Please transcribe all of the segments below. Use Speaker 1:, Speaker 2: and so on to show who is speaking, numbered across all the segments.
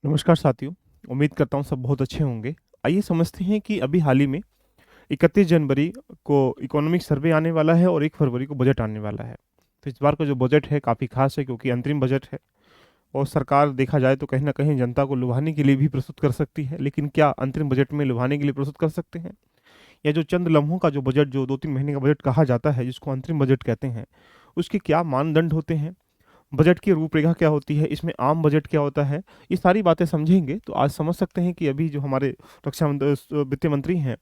Speaker 1: नमस्कार साथियों। उम्मीद करता हूँ सब बहुत अच्छे होंगे। आइए समझते हैं कि अभी हाल ही में 31 जनवरी को इकोनॉमिक सर्वे आने वाला है और 1 फरवरी को बजट आने वाला है। तो इस बार का जो बजट है काफ़ी खास है क्योंकि अंतरिम बजट है और सरकार देखा जाए तो कहीं न कहीं जनता को लुभाने के लिए भी प्रस्तुत कर सकती है। लेकिन क्या अंतरिम बजट में लुभाने के लिए प्रस्तुत कर सकते हैं? या जो चंद लम्हों का जो बजट जो 2-3 महीने का बजट कहा जाता है जिसको अंतरिम बजट कहते हैं, उसके क्या मानदंड होते हैं? बजट की रूपरेखा क्या होती है, इसमें आम बजट क्या होता है, ये सारी बातें समझेंगे तो आज समझ सकते हैं कि अभी जो हमारे वित्त मंत्री हैं,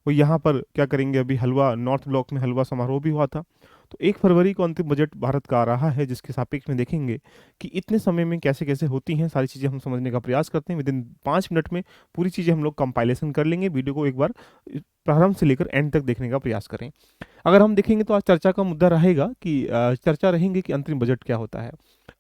Speaker 1: वो यहाँ पर क्या करेंगे। अभी हलवा नॉर्थ ब्लॉक में हलवा समारोह भी हुआ था। तो 1 फरवरी को अंतिम बजट भारत का आ रहा है जिसके सापेक्ष में देखेंगे कि इतने समय में कैसे-कैसे होती हैं सारी चीज़ें हम समझने का प्रयास करते हैं। विदिन 5 मिनट में पूरी चीज़ें हम लोग कंपाइलेशन कर लेंगे। वीडियो को एक बार प्रारंभ से लेकर एंड तक देखने का प्रयास करें। अगर हम देखेंगे तो आज चर्चा का मुद्दा रहेगा कि चर्चा रहेंगे कि अंतरिम बजट क्या होता है।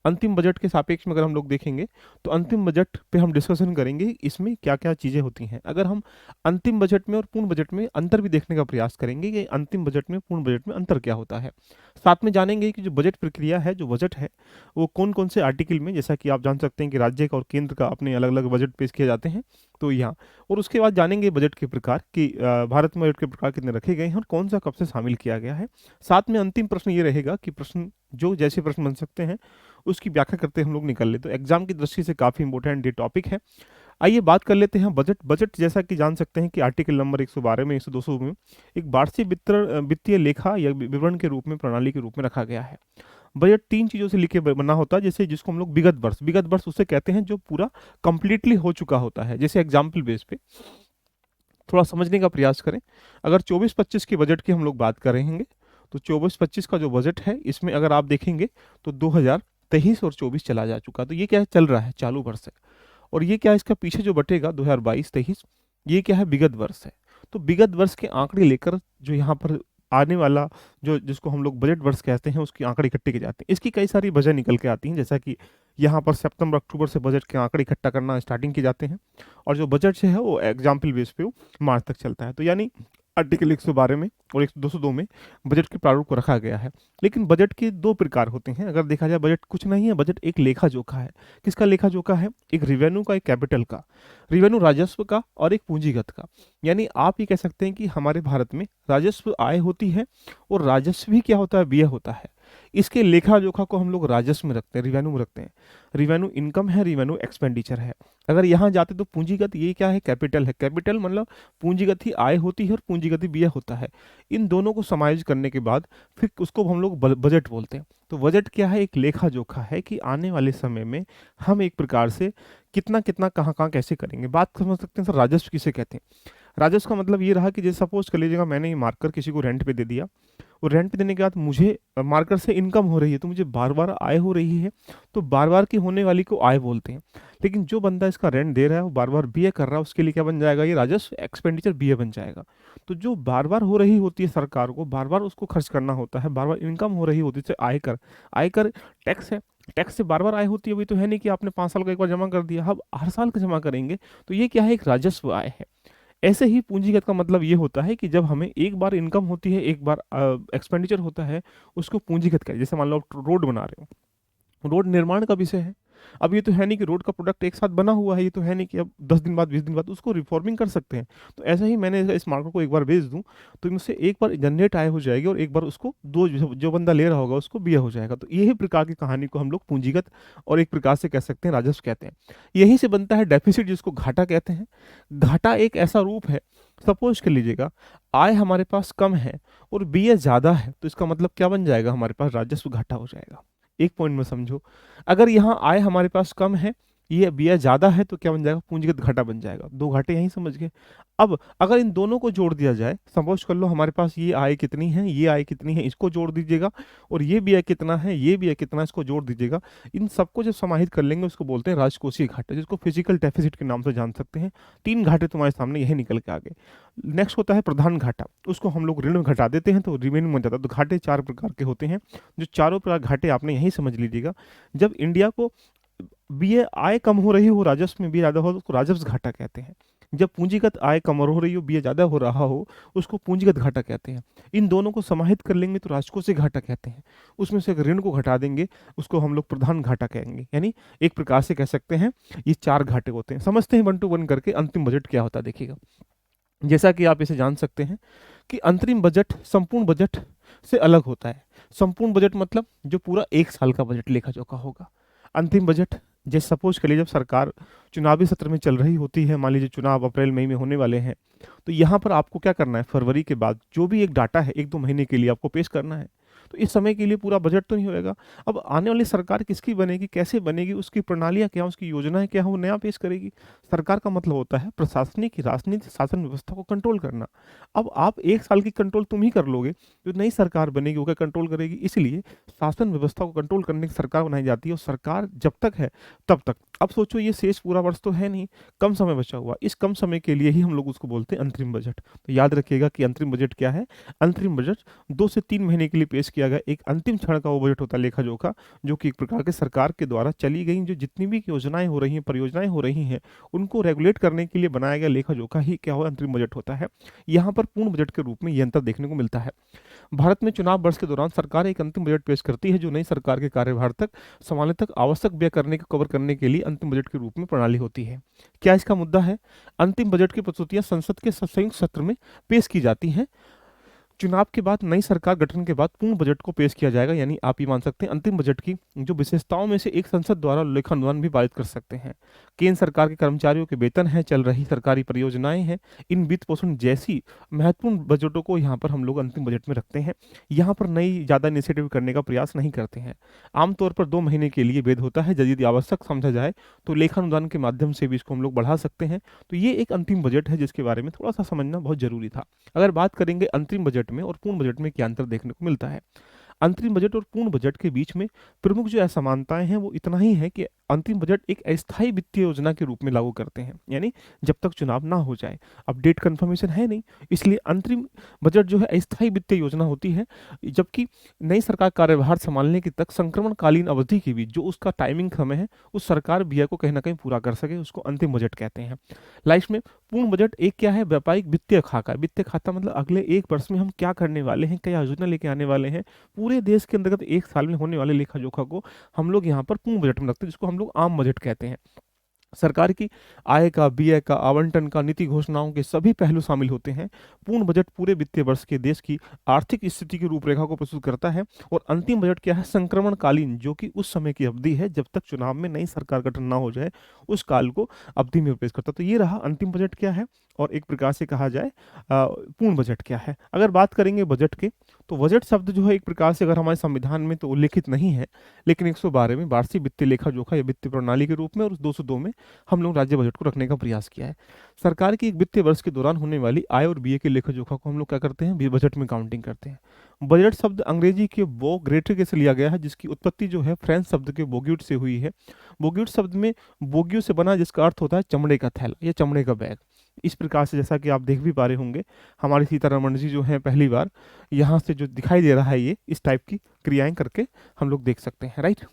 Speaker 1: अंतिम बजट के सापेक्ष में अगर हम लोग देखेंगे तो अंतिम बजट पे हम डिस्कशन करेंगे इसमें क्या-क्या चीज़ें होती हैं। अगर हम अंतिम बजट में और पूर्ण बजट में अंतर भी देखने का प्रयास करेंगे कि अंतिम बजट में पूर्ण बजट में अंतर क्या होता है। साथ में जानेंगे कि जो बजट प्रक्रिया है, जो बजट है, वो कौन-कौन से आर्टिकल में, जैसा कि आप जान सकते हैं कि राज्य का और केंद्र का अपने अलग-अलग बजट पेश किए जाते हैं। तो यहाँ और उसके बाद जानेंगे बजट के प्रकार कि भारत में बजट के प्रकार कितने रखे गए हैं और कौन-सा कब से शामिल किया गया है। साथ में अंतिम प्रश्न ये रहेगा कि प्रश्न जो जैसे प्रश्न बन सकते हैं, उसकी व्याख्या करते हम लोग निकल लें। तो एग्जाम की दृष्टि से काफ़ी इंपॉर्टेंट ये टॉपिक है। आइए बात कर लेते हैं बजट। बजट जैसा कि जान सकते हैं कि आर्टिकल नंबर 112 में 100-200 में एक वार्षिक वित्तीय लेखा या विवरण के रूप में प्रणाली के रूप में रखा गया है। बजट 3 चीज़ों से लिखे बना होता है, जैसे जिसको हम लोग विगत वर्ष उसे कहते हैं जो पूरा कंप्लीटली हो चुका होता है। जैसे एग्जाम्पल बेस पे थोड़ा समझने का प्रयास करें। अगर 24-25 के बजट की हम लोग बात करेंगे तो 24-25 का जो बजट है इसमें अगर आप देखेंगे तो 2023 और 24 चला जा चुका। तो ये क्या है, चल रहा है, चालू वर्ष है। और ये क्या है, इसका पीछे जो बटेगा 2022-23, ये क्या है, विगत वर्ष है। तो विगत वर्ष के आंकड़े लेकर जो यहाँ पर आने वाला जो जिसको हम लोग बजट वर्ष कहते हैं उसकी आंकड़े इकट्ठे किए जाते हैं। इसकी कई सारी वजह निकल के आती हैं, जैसा कि यहाँ पर सितंबर अक्टूबर से बजट के आंकड़े इकट्ठा करना स्टार्टिंग किए जाते हैं और जो बजट से है वो एग्जाम्पल बेस पे वो मार्च तक चलता है। तो यानी आर्टिकल 112 में और 202 में बजट के प्रारूप को रखा गया है। लेकिन बजट के दो प्रकार होते हैं। अगर देखा जाए बजट कुछ नहीं है, बजट एक लेखा जोखा है। किसका लेखा जोखा है? एक रिवेन्यू का, एक कैपिटल का। रिवेन्यू राजस्व का और एक पूंजीगत का। यानी आप ये कह सकते हैं कि हमारे भारत में राजस्व आय होती है और राजस्व भी क्या होता है, व्यय होता है। इसके लेखा जोखा को हम लोग राजस्व में रखते हैं, रिवेन्यू में रखते हैं। रिवेन्यू इनकम है, रिवेन्यू एक्सपेंडिचर है। अगर यहाँ जाते तो पूंजीगत, ये क्या है, कैपिटल है। कैपिटल मतलब पूंजीगत ही आय होती है और पूंजीगत ही व्यय होता है। इन दोनों को समायोजित करने के बाद फिर उसको हम लोग बजट बोलते हैं। तो बजट क्या है? एक लेखा जोखा है कि आने वाले समय में हम एक प्रकार से कितना कितना कहाँ कहाँ कैसे करेंगे। बात समझ सकते हैं सर, राजस्व किसे कहते हैं? राजस्व का मतलब ये रहा कि जैसे सपोज कर लीजिएगा मैंने ये मार्कर किसी को रेंट पे दे दिया और रेंट पे देने के बाद मुझे मार्कर से इनकम हो रही है, तो मुझे बार बार आय हो रही है, तो बार बार की होने वाली को आय बोलते हैं। लेकिन जो बंदा इसका रेंट दे रहा है वो बार बार व्यय कर रहा है, उसके लिए क्या बन जाएगा? ये राजस्व एक्सपेंडिचर व्यय बन जाएगा। तो जो बार बार हो रही होती है, सरकार को बार बार उसको खर्च करना होता है, बार बार इनकम हो रही होती है, जैसे आयकर। आयकर टैक्स है, टैक्स से बार बार आय होती है। वही तो है नहीं कि आपने 5 साल का एक बार जमा कर दिया, अब हर साल का जमा करेंगे। तो ये क्या है? एक राजस्व आय है। ऐसे ही पूंजीगत का मतलब ये होता है कि जब हमें एक बार इनकम होती है, एक बार एक्सपेंडिचर होता है, उसको पूंजीगत कहें। जैसे मान लो आप रोड बना रहे हो, रोड निर्माण का विषय है। अब ये तो है नहीं कि रोड का प्रोडक्ट एक साथ बना हुआ है, ये तो है नहीं कि अब 10 दिन बाद 20 दिन बाद उसको रिफॉर्मिंग कर सकते हैं। तो ऐसा ही मैंने इस मार्कर को एक बार भेज दूं तो मुझसे एक बार जनरेट आय हो जाएगी और एक बार उसको दो जो बंदा ले रहा होगा उसको बिया हो जाएगा। तो यही प्रकार की कहानी को हम लोग पूंजीगत और एक प्रकार से कह सकते हैं राजस्व कहते हैं। यही से बनता है डेफिसिट, जिसको घाटा कहते हैं। घाटा एक ऐसा रूप है, सपोज कर लीजिएगा आय हमारे पास कम है और व्यय ज्यादा है, तो इसका मतलब क्या बन जाएगा? हमारे पास राजस्व घाटा हो जाएगा। एक पॉइंट में समझो, अगर यहाँ आय हमारे पास कम है, ये व्यय ज्यादा है, तो क्या बन जाएगा? पूंजीगत घाटा बन जाएगा। दो घाटे यहीं समझ गए। अब अगर इन दोनों को जोड़ दिया जाए, सपोज कर लो हमारे पास ये आय कितनी है, ये आय कितनी है, इसको जोड़ दीजिएगा, और ये व्यय कितना है, ये व्यय कितना है, इसको जोड़ दीजिएगा। इन सबको जब समाहित कर लेंगे उसको बोलते हैं राजकोषीय घाटा, जिसको फिजिकल डेफिसिट के नाम से जान सकते हैं। 3 घाटे तुम्हारे सामने यही निकल के आ गए। नेक्स्ट होता है प्रधान घाटा, उसको हम लोग ऋण में घटा देते हैं तो रिवेन्यू बन जाता है। तो घाटे 4 प्रकार के होते हैं, जो चारों प्रकार घाटे आपने यही समझ लीजिएगा। जब इंडिया को बीए आय कम हो रही हो, राजस्व में भी ज्यादा हो, तो उसको राजस्व घाटा कहते हैं। जब पूंजीगत आय कम हो रही हो, व्यय ज़्यादा हो रहा हो, उसको पूंजीगत घाटा कहते हैं। इन दोनों को समाहित कर लेंगे तो राजकोषीय घाटा कहते हैं। उसमें से अगर ऋण को घटा देंगे, उसको हम लोग प्रधान घाटा कहेंगे। यानी एक प्रकार से कह सकते हैं ये 4 घाटे होते हैं। समझते हैं 1 टू 1 करके अंतिम बजट क्या होता है, देखिएगा। जैसा कि आप इसे जान सकते हैं कि अंतरिम बजट संपूर्ण बजट से अलग होता है। संपूर्ण बजट मतलब जो पूरा 1 साल का बजट लेखा-जोखा होगा। अंतिम बजट, जैसे सपोज़ करिए जब सरकार चुनावी सत्र में चल रही होती है, मान लीजिए चुनाव अप्रैल मई में होने वाले हैं, तो यहाँ पर आपको क्या करना है, फरवरी के बाद जो भी एक डाटा है 1-2 महीने के लिए आपको पेश करना है। तो इस समय के लिए पूरा बजट तो नहीं होएगा। अब आने वाली सरकार किसकी बनेगी, कैसे बनेगी, उसकी प्रणालियाँ क्या, उसकी योजनाएँ क्या हैं, वो नया पेश करेगी। सरकार का मतलब होता है प्रशासनिक, राजनीतिक, शासन व्यवस्था को कंट्रोल करना। अब आप 1 साल की कंट्रोल तुम ही कर लोगे, जो नई सरकार बनेगी वो क्या कंट्रोल करेगी? इसलिए शासन व्यवस्था को कंट्रोल करने की सरकार बनाई जाती है और सरकार जब तक है तब तक। अब सोचो ये शेष पूरा वर्ष तो है नहीं, कम समय बचा हुआ। इस कम समय के लिए ही हम लोग उसको बोलते हैं अंतरिम बजट। तो याद रखिएगा कि अंतरिम बजट क्या है? अंतरिम बजट 2 से 3 महीने के लिए पेश किया गया एक अंतिम क्षण का वो बजट होता है लेखा-जोखा, जो कि एक प्रकार के सरकार के द्वारा चली गई जो जितनी भी योजनाएँ हो रही हैं, परियोजनाएँ हो रही हैं, उनको रेगुलेट करने के लिए बनाया गया लेखा-जोखा ही क्या हुआ, अंतरिम बजट होता है। यहाँ पर पूर्ण बजट के रूप में ये अंतर देखने को मिलता है। भारत में चुनाव वर्ष के दौरान सरकार एक अंतिम बजट पेश करती है जो नई सरकार के कार्यभार तक संभालने तक आवश्यक व्यय करने को कवर करने के लिए अंतिम बजट के रूप में प्रणाली होती है। क्या इसका मुद्दा है? अंतिम बजट की प्रस्तुतियां संसद के संयुक्त सत्र में पेश की जाती हैं। चुनाव के बाद नई सरकार गठन के बाद पूर्ण बजट को पेश किया जाएगा। यानी आप ये मान सकते हैं अंतिम बजट की जो विशेषताओं में से एक संसद द्वारा लेखानुदान भी पारित कर सकते हैं। केंद्र सरकार के कर्मचारियों के वेतन हैं, चल रही सरकारी परियोजनाएं हैं, इन वित्त पोषण जैसी महत्वपूर्ण बजटों को यहाँ पर हम लोग अंतिम बजट में रखते हैं। यहाँ पर नई ज़्यादा इनिशिएटिव करने का प्रयास नहीं करते हैं। आमतौर पर 2 महीने के लिए वेद होता है, यदि आवश्यक समझा जाए तो लेखानुदान के माध्यम से भी इसको हम लोग बढ़ा सकते हैं। तो ये एक अंतिम बजट है जिसके बारे में थोड़ा सा समझना बहुत जरूरी था। अगर बात करेंगे अंतरिम बजट में और पूर्ण बजट में क्या अंतर देखने को मिलता है, अंतरिम बजट और पूर्ण बजट के बीच में प्रमुख जो असमानताएं हैं वो इतना ही है कि अंतिम बजट एक अस्थायी वित्तीय योजना के रूप में लागू करते हैं, यानी जब तक चुनाव ना हो जाए। अब डेट कंफर्मेशन है नहीं, इसलिए अंतरिम बजट जो है अस्थायी वित्तीय योजना होती है। जबकि नई सरकार कार्यभार संभालने के तक संक्रमणकालीन अवधि के बीच जो उसका टाइमिंग समय है, उस सरकार व्यय को कहीं ना कहीं पूरा कर सके, उसको अंतिम बजट कहते हैं। लाइफ में पूर्ण बजट एक क्या है, व्यापारिक वित्तीय खाका। वित्तीय खाता मतलब अगले 1 वर्ष में हम क्या करने वाले हैं, क्या योजना लेके आने वाले हैं, पूरे देश के अंतर्गत 1 साल में होने वाले लेखा जोखा को हम लोग यहाँ पर पूर्ण बजट में रखते हैं, जिसको हम लोग आम बजट कहते हैं। सरकार की आय का, व्यय का, आवंटन का, नीति घोषणाओं के सभी पहलू शामिल होते हैं। पूर्ण बजट पूरे वित्तीय वर्ष के देश की आर्थिक स्थिति की रूपरेखा को प्रस्तुत करता है। और अंतिम बजट क्या है, संक्रमणकालीन, जो कि उस समय की अवधि है जब तक चुनाव में नई सरकार गठन ना हो जाए, उस काल को अवधि में पेश करता है। तो ये रहा अंतिम बजट क्या है और एक प्रकार से कहा जाए पूर्ण बजट क्या है। अगर बात करेंगे बजट के, तो बजट शब्द जो है एक प्रकार से अगर हमारे संविधान में तो उल्लिखित नहीं है, लेकिन 112 में वार्षिक वित्तीय लेखा जोखा या वित्तीय प्रणाली के रूप में, और 202 में हम लोग राज्य बजट को रखने का प्रयास किया है। सरकार की एक वित्तीय वर्ष के दौरान होने वाली आय और व्यय के लेखा जोखा को हम लोग क्या करते हैं, बजट में काउंटिंग करते हैं। बजट शब्द अंग्रेजी के बो ग्रेटर से लिया गया है, जिसकी उत्पत्ति जो है फ्रेंच शब्द के बोग्यूट से हुई है। बोग्यूट शब्द में बोग्यू से बना, जिसका अर्थ होता है चमड़े का थैला या चमड़े का बैग। इस प्रकार से जैसा कि आप देख भी पा रहे होंगे, हमारी सीतारमण जी जो हैं पहली बार यहाँ से जो दिखाई दे रहा है, ये इस टाइप की क्रियाएं करके हम लोग देख सकते हैं, राइट।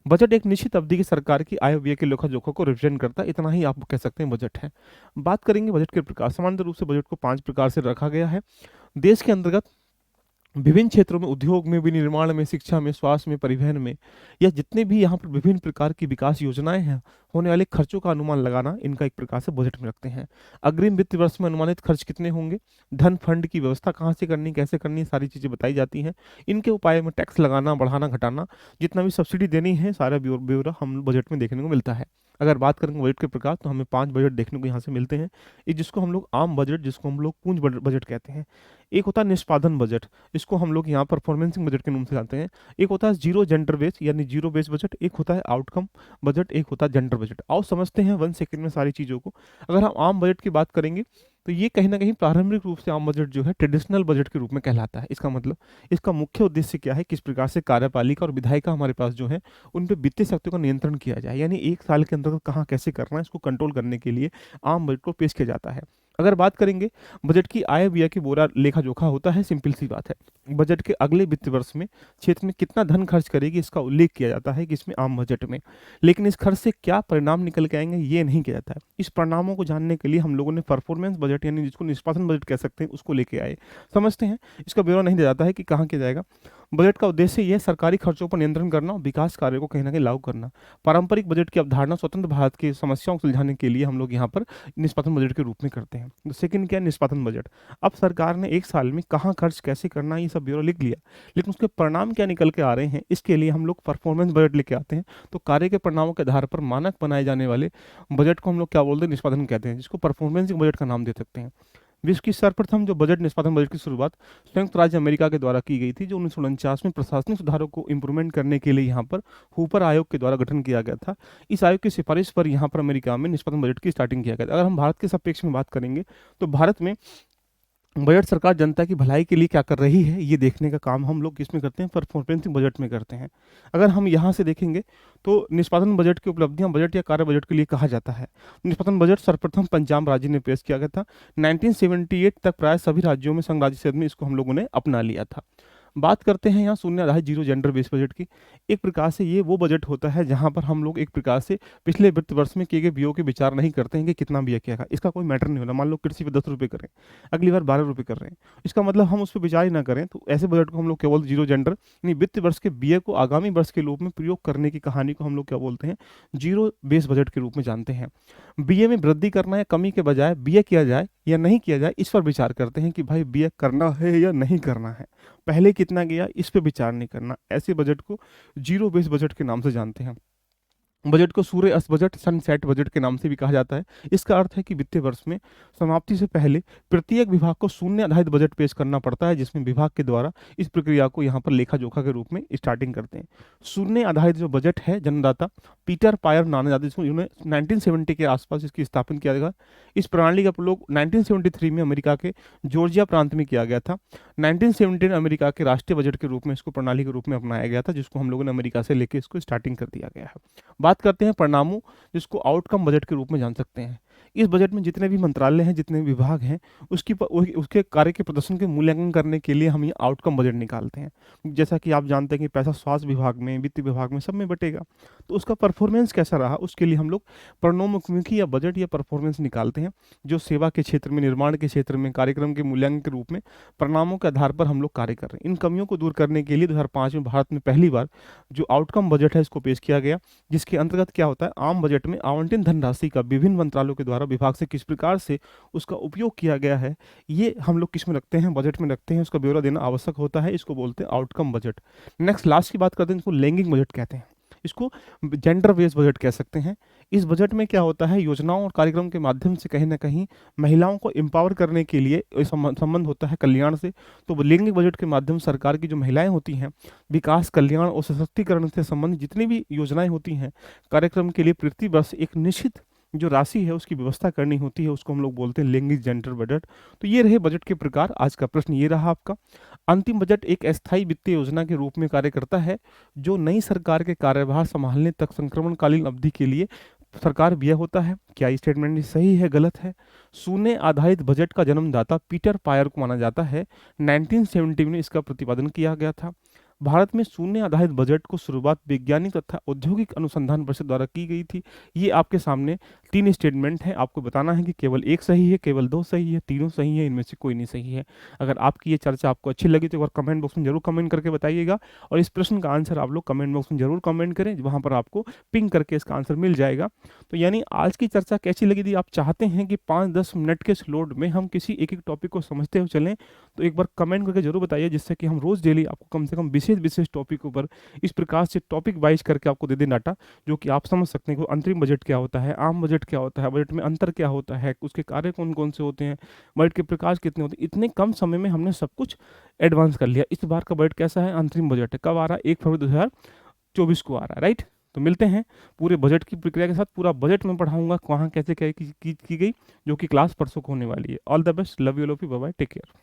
Speaker 1: बजट एक निश्चित अवधि की सरकार की आय व्यय के लेखा जोखा को रिप्रेजेंट करता है, इतना ही आप कह सकते हैं बजट है। बात करेंगे बजट के प्रकार। सामान्य रूप से बजट को 5 प्रकार से रखा गया है। देश के अंतर्गत विभिन्न क्षेत्रों में, उद्योग में, विनिर्माण में, शिक्षा में, स्वास्थ्य में, परिवहन में, या जितने भी यहाँ पर विभिन्न प्रकार की विकास योजनाएं हैं, होने वाले खर्चों का अनुमान लगाना, इनका एक प्रकार से बजट में रखते हैं। अग्रिम वित्त वर्ष में अनुमानित खर्च कितने होंगे, धन फंड की व्यवस्था कहाँ से करनी, कैसे करनी, सारी चीज़ें बताई जाती हैं। इनके उपाय में टैक्स लगाना, बढ़ाना, घटाना, जितना भी सब्सिडी देनी है, सारा ब्यौरा हम बजट में देखने को मिलता है। अगर बात करेंगे बजट के प्रकार, तो हमें 5 बजट देखने को यहाँ से मिलते हैं। एक जिसको हम लोग आम बजट, जिसको हम लोग पूंज बजट कहते हैं। एक होता है निष्पादन बजट, इसको हम लोग यहाँ परफॉर्मेंसिंग बजट के नाम से जानते हैं। एक होता है जीरो जेंडर बेस यानी जीरो बेस बजट। एक होता है आउटकम बजट, एक होता है जेंडर बजट। आओ समझते हैं 1 सेकंड में सारी चीज़ों को। अगर हम आम बजट की बात करेंगे, तो ये कहीं ना कहीं प्रारंभिक रूप से आम बजट जो है ट्रेडिशनल बजट के रूप में कहलाता है। इसका मतलब, इसका मुख्य उद्देश्य क्या है, किस प्रकार से कार्यपालिका और विधायिका हमारे पास जो है उन पे वित्तीय शक्तियों का नियंत्रण किया जाए, यानी 1 साल के अंतर्गत कहाँ कैसे करना है, इसको कंट्रोल करने के लिए आम बजट को पेश किया जाता है। अगर बात करेंगे बजट की आय व्यय की बोरा लेखा जोखा होता है, सिंपल सी बात है। बजट के अगले वित्त वर्ष में क्षेत्र में कितना धन खर्च करेगी इसका उल्लेख किया जाता है कि इसमें आम बजट में, लेकिन इस खर्च से क्या परिणाम निकल के आएंगे ये नहीं किया जाता है। इस परिणामों को जानने के लिए हम लोगों ने परफॉर्मेंस बजट यानी जिसको निष्पादन बजट कह सकते हैं उसको लेके आए। समझते हैं, इसका ब्यौरा नहीं दिया जाता है कि कहाँ किया जाएगा। बजट का उद्देश्य यह सरकारी खर्चों पर नियंत्रण करना और विकास कार्यों को कहीं ना कहीं लागू करना। पारंपरिक बजट की अवधारणा स्वतंत्र भारत की समस्याओं को सुलझाने के लिए हम लोग यहाँ पर निष्पादन बजट के रूप में करते हैं। तो सेकंड क्या है, निष्पादन बजट। अब सरकार ने एक साल में कहाँ खर्च कैसे करना है ये सब ब्यौरा लिख लिया, लेकिन उसके परिणाम क्या निकल के आ रहे हैं इसके लिए हम लोग परफॉर्मेंस बजट लेके आते हैं। तो कार्य के परिणामों के आधार पर मानक बनाए जाने वाले बजट को हम लोग क्या बोलते हैं, निष्पादन कहते हैं, जिसको परफॉर्मेंस बजट का नाम दे सकते हैं। विश्व की सर्वप्रथम जो बजट निष्पादन बजट की शुरुआत संयुक्त राज्य अमेरिका के द्वारा की गई थी, जो 1949 में प्रशासनिक सुधारों को इंप्रूवमेंट करने के लिए यहाँ पर हूपर आयोग के द्वारा गठन किया गया था। इस आयोग की सिफारिश पर यहाँ पर अमेरिका में निष्पादन बजट की स्टार्टिंग किया गया था। अगर हम भारत के सापेक्ष में बात करेंगे तो भारत में बजट सरकार जनता की भलाई के लिए क्या कर रही है ये देखने का काम हम लोग किसमें करते हैं, परफॉर्मेंस बजट में करते हैं। अगर हम यहाँ से देखेंगे तो निष्पादन बजट की उपलब्धियां बजट या कार्य बजट के लिए कहा जाता है। निष्पादन बजट सर्वप्रथम पंजाब राज्य ने पेश किया गया था। 1978 तक प्राय सभी राज्यों में संघ राज्य समिति में इसको हम लोगों ने अपना लिया था। बात करते हैं यहाँ शून्य आधारित जीरो जेंडर बेस्ड बजट की। एक प्रकार से ये वो बजट होता है जहाँ पर हम लोग एक प्रकार से पिछले वित्त वर्ष में किए गए व्ययों के विचार नहीं करते हैं कि कितना व्यय किया गया, इसका कोई मैटर नहीं होता। मान लो कृषि पे 10 रुपये करें, अगली बार 12 रुपये कर रहे हैं, इसका मतलब हम उस पर विचार ही ना करें, तो ऐसे बजट को हम लोग क्या बोलते हैं, जीरो जेंडर। यानी वित्त वर्ष के व्यय को आगामी वर्ष के रूप में प्रयोग करने की कहानी को हम लोग क्या बोलते हैं, जीरो बेस बजट के रूप में जानते हैं। व्यय में वृद्धि करना या कमी के बजाय व्यय किया जाए या नहीं किया जाए इस पर विचार करते हैं कि भाई व्यय करना है या नहीं करना है, पहले कितना गया इस पे विचार नहीं करना। ऐसे बजट को जीरो बेस बजट के नाम से जानते हैं। बजट को सूर्य अस्त बजट, सनसेट बजट के नाम से भी कहा जाता है। इसका अर्थ है कि वित्तीय वर्ष में समाप्ति से पहले प्रत्येक विभाग को शून्य आधारित बजट पेश करना पड़ता है, जिसमें विभाग के द्वारा इस प्रक्रिया को यहाँ पर लेखा जोखा के रूप में स्टार्टिंग करते हैं। शून्य आधारित जो बजट है, जन्मदाता पीटर पायर माना जाता है, जिसको 1970 के आसपास इसकी स्थापना किया गया। इस प्रणाली का प्रयोग 1973 में अमेरिका के जॉर्जिया प्रांत में किया गया था। 1917 अमेरिका के राष्ट्रीय बजट के रूप में इसको प्रणाली के रूप में अपनाया गया था, जिसको हम लोगों ने अमेरिका से लेकर इसको स्टार्टिंग कर दिया गया है। बात करते हैं परिणामों, जिसको आउटकम बजट के रूप में जान सकते हैं। इस बजट में जितने भी मंत्रालय हैं, जितने भी विभाग हैं, उसके कार्य के प्रदर्शन के मूल्यांकन करने के लिए हम ये आउटकम बजट निकालते हैं। जैसा कि आप जानते हैं कि पैसा स्वास्थ्य विभाग में, वित्त विभाग में, सब में बटेगा, तो उसका परफॉर्मेंस कैसा रहा उसके लिए हम लोग परिणामोन्मुखी या बजट या परफॉर्मेंस निकालते हैं, जो सेवा के क्षेत्र में, निर्माण के क्षेत्र में, कार्यक्रम के मूल्यांकन के रूप में परिणामों के आधार पर हम लोग कार्य कर रहे हैं। इन कमियों को दूर करने के लिए 2005 में भारत में पहली बार जो आउटकम बजट है इसको पेश किया गया, जिसके अंतर्गत क्या होता है, आम बजट में आवंटित धनराशि का विभिन्न मंत्रालयों के द्वारा विभाग से किस प्रकार से उसका उपयोग किया गया है, ये हम लोग किस में रखते हैं, बजट में रखते हैं, उसका ब्यौरा देना आवश्यक होता है। इसको बोलते हैं आउटकम बजट। नेक्स्ट लास्ट की बात करते हैं, इसको लैंगिक बजट कहते हैं, इसको जेंडर बेस्ड बजट कह सकते हैं। इस बजट में क्या होता है, योजनाओं और कार्यक्रम के माध्यम से कहीं ना कहीं महिलाओं को एम्पावर करने के लिए संबंध होता है कल्याण से। तो लैंगिक बजट के माध्यम सरकार की जो महिलाएं होती हैं, विकास, कल्याण और सशक्तिकरण से संबंधित जितनी भी योजनाएं होती हैं, कार्यक्रम के लिए प्रति वर्ष एक निश्चित जो राशि है उसकी व्यवस्था करनी होती है, उसको हम लोग बोलते हैं लैंगिक जेंडर बजट। तो ये रहे बजट के प्रकार। आज का प्रश्न ये रहा आपका। अंतिम बजट एक अस्थायी वित्तीय योजना के रूप में कार्य करता है, जो नई सरकार के कार्यभार संभालने तक संक्रमणकालीन अवधि के लिए सरकार व्यय होता है। क्या ये स्टेटमेंट सही है, गलत है? शून्य आधारित बजट का जन्मदाता पीटर पायर को माना जाता है। 1970 में इसका प्रतिपादन किया गया था। भारत में शून्य आधारित बजट को शुरुआत वैज्ञानिक तथा औद्योगिक अनुसंधान परिषद द्वारा की गई थी। ये आपके सामने 3 स्टेटमेंट हैं, आपको बताना है कि केवल एक सही है, केवल 2 सही है, तीनों सही है, इनमें से कोई नहीं सही है। अगर आपकी ये चर्चा आपको अच्छी लगी तो एक बार कमेंट बॉक्स में जरूर कमेंट करके बताइएगा, और इस प्रश्न का आंसर आप लोग कमेंट बॉक्स में जरूर कमेंट करें, वहाँ पर आपको पिंक करके इसका आंसर मिल जाएगा। तो यानी आज की चर्चा कैसी लगी थी? आप चाहते हैं कि 5-10 मिनट के स्लोट में हम किसी एक एक टॉपिक को समझते हुए चलें, तो एक बार कमेंट करके जरूर बताइए, जिससे कि हम रोज डेली आपको कम से कम विशेष टॉपिक पर इस प्रकार से टॉपिक वाइज करके आपको दे दें डाटा, जो कि आप समझ सकते हैं कि अंतरिम बजट क्या होता है, आम बजट क्या होता है, बजट में अंतर क्या होता है, उसके कार्य कौन कौन से होते हैं, बजट के प्रकार कितने होते हैं। इतने कम समय में हमने सब कुछ एडवांस कर लिया। इस बार का बजट कैसा है, अंतरिम बजट है, कब आ रहा है, 1 फरवरी 2024 को आ रहा है, राइट। तो मिलते हैं पूरे बजट की प्रक्रिया के साथ। पूरा बजट में पढ़ाऊंगा कहाँ कैसे क्या की गई, जो कि क्लास परसों को होने वाली है। All the best, love you, bye bye, take care.